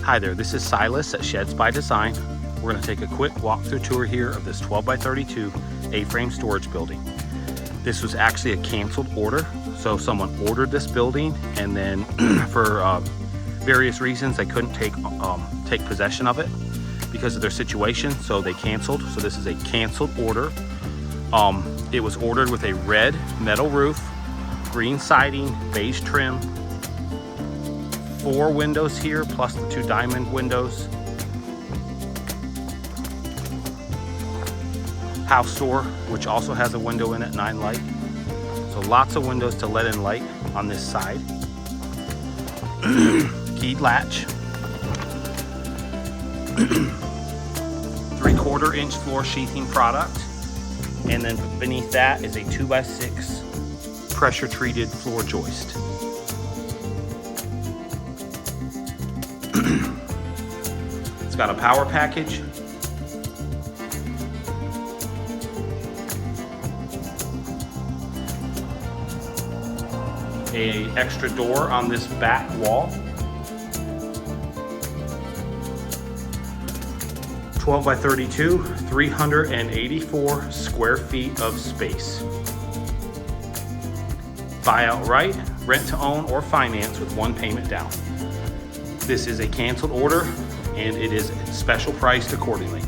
Hi there, this is Silas at Sheds by Design. We're going to take a quick walkthrough tour here of this 12 by 32 A-frame storage building. This was actually a canceled order, so someone ordered this building and then for various reasons they couldn't take possession of it because of their situation, so they canceled. So this is a canceled order. It was ordered with a red metal roof, green siding, beige trim, 4 windows here plus the 2 diamond windows, house door which also has a window in it, 9 light, so lots of windows to let in light on this side. Keyed latch, 3/4 inch floor sheathing product, and then beneath that is a 2x6 pressure treated floor joist. It's got a power package, a extra door on this back wall, 12 by 32, 384 square feet of space. Buy outright, rent to own, or finance with 1 payment down. This is a canceled order and it is special priced accordingly.